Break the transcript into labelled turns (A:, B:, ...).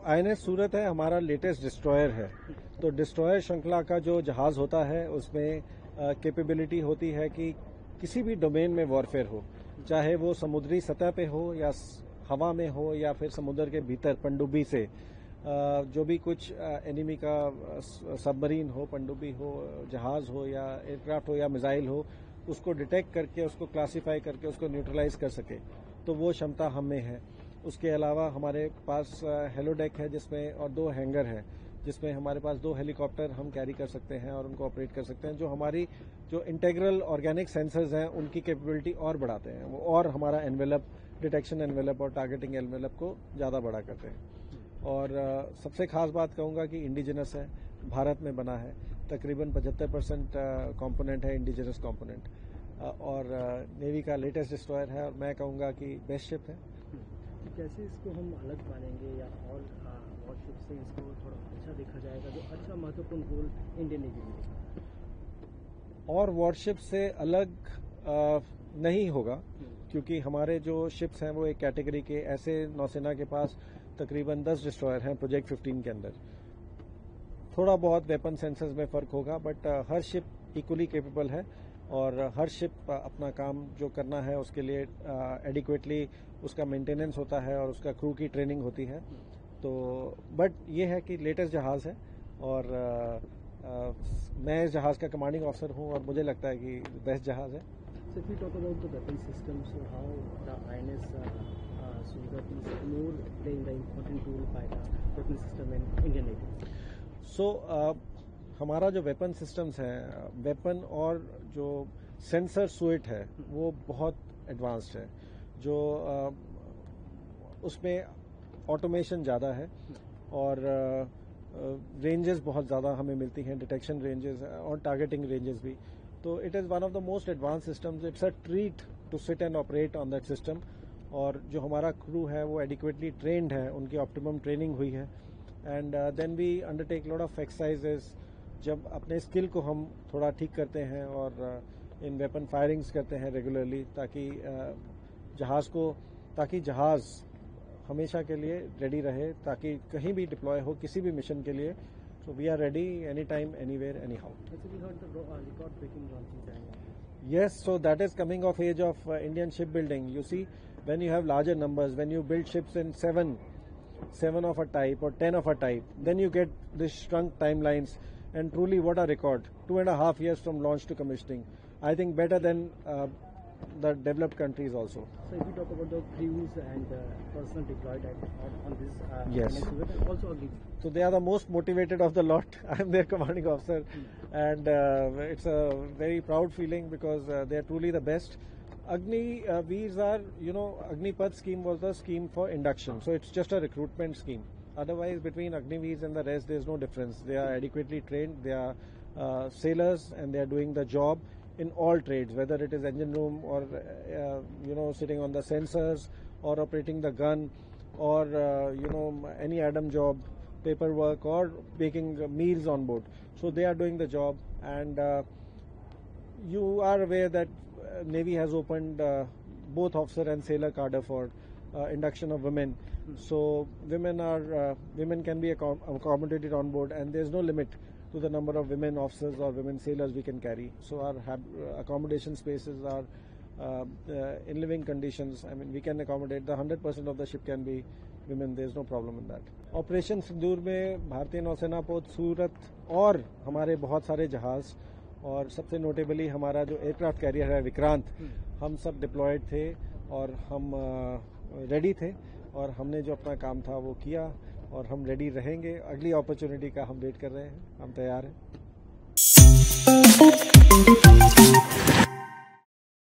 A: INS सूरत है हमारा latest destroyer है। तो डिस्ट्रॉयर श्रृंखला का जो जहाज होता है उसमें कैपेबिलिटी होती है कि किसी भी डोमेन में वॉरफेयर हो, चाहे वो समुद्री सतह पे हो या हवा में हो या फिर समुद्र के भीतर पनडुब्बी से जो भी कुछ एनिमी का सबमरीन हो, पनडुब्बी हो, जहाज हो या एयरक्राफ्ट हो या मिसाइल हो, उसको डिटेक्ट करके उसको क्लासिफाई करके उसको न्यूट्रलाइज कर सके, तो वो क्षमता हम में है। उसके अलावा हमारे पास हेलोडेक है जिसमें और 2 हैंगर है जिसमें हमारे पास 2 हेलीकॉप्टर हम कैरी कर सकते हैं और उनको ऑपरेट कर सकते हैं, जो हमारी जो इंटेग्रल ऑर्गेनिक सेंसर्स हैं उनकी कैपेबिलिटी और बढ़ाते हैं वो, और हमारा एनवेलप डिटेक्शन एनवेलप और टारगेटिंग एनवेलप को ज़्यादा बड़ा करते हैं। और सबसे खास बात कहूँगा कि इंडिजिनस है, भारत में बना है, तकरीबन 75% कॉम्पोनेंट है इंडिजिनस कॉम्पोनेंट, और नेवी का लेटेस्ट डिस्ट्रॉयर है और मैं कहूँगा कि बेस्ट शिप है।
B: कैसे इसको हम अलग मानेंगे या और वॉरशिप से इसको थोड़ा अच्छा देखा जाएगा, जो अच्छा महत्वपूर्ण रोल इंडियन नेवी में?
A: और वॉरशिप से अलग नहीं होगा, क्योंकि हमारे जो शिप्स हैं वो एक कैटेगरी के, ऐसे नौसेना के पास तकरीबन 10 डिस्ट्रॉयर हैं प्रोजेक्ट 15 के अंदर। थोड़ा बहुत वेपन सेंसर्स में फर्क होगा, but her ship equally capable है और हर शिप अपना काम जो करना है उसके लिए एडिक्वेटली उसका मेंटेनेंस होता है और उसका क्रू की ट्रेनिंग होती है। तो बट ये है कि लेटेस्ट जहाज है और मैं इस जहाज का कमांडिंग ऑफिसर हूँ और मुझे लगता है कि बेस्ट जहाज है।
B: So if we talk about the weapon system, so how the INS Surat is more playing the important role by the weapon system in Indian Navy?
A: So हमारा जो वेपन सिस्टम्स हैं, वेपन और जो sensor suite है वो बहुत advanced है, जो उसमें ऑटोमेशन ज़्यादा है और रेंजेस बहुत ज़्यादा हमें मिलती हैं, डिटेक्शन रेंजेस और टारगेटिंग रेंजेस भी। तो it is one of the most advance systems. It's a treat to sit and operate on that system. और जो हमारा क्रू है वो एडिक्वेटली ट्रेंड है, उनकी ऑप्टिमम ट्रेनिंग हुई है, and then we undertake lot of exercises. जब अपने स्किल को हम थोड़ा ठीक करते हैं और इन वेपन फायरिंग्स करते हैं रेगुलरली, ताकि जहाज हमेशा के लिए रेडी रहे, ताकि कहीं भी डिप्लॉय हो किसी भी मिशन के लिए। So we are ready anytime, anywhere, anyhow.
B: We heard the record-breaking launching.
A: Yes, so that is coming of age of Indian shipbuilding. You see, when you have larger numbers, when you build ships in seven of a type or 10 of a type, then you get these shrunk timelines. And truly, what a record! 2.5 years from launch to commissioning. I think better than the developed countries also.
B: So if we talk about the crews and personnel deployed on this,
A: yes,
B: also agree.
A: So they are the most motivated of the lot. I am their commanding officer, and it's a very proud feeling because they are truly the best. Agni Veers are, Agnipath scheme was the scheme for induction, so it's just a recruitment scheme. Otherwise, between Agni Veers and the rest, there's no difference. They are adequately trained. They are sailors, and they are doing the job in all trades, whether it is engine room or sitting on the sensors or operating the gun or any ADAM job, paperwork or baking meals on board. So they are doing the job, and you are aware that Navy has opened both officer and sailor cadre for induction of women. So women can be accommodated on board, and there is no limit to the number of women officers or women sailors we can carry. So our accommodation spaces are in living conditions. I mean, we can accommodate the 100% of the ship can be women. There is no problem in that. Operation Sindoor में भारतीय नौसेना पोत सूरत और हमारे बहुत सारे जहाज और सबसे नोटेबली हमारा जो एयरक्राफ्ट कैरियर है विक्रांत, हम सब डिप्लॉयड थे और हम रेडी थे और हमने जो अपना काम था वो किया और हम रेडी रहेंगे। अगली अपॉर्चुनिटी का हम वेट कर रहे हैं, हम तैयार हैं।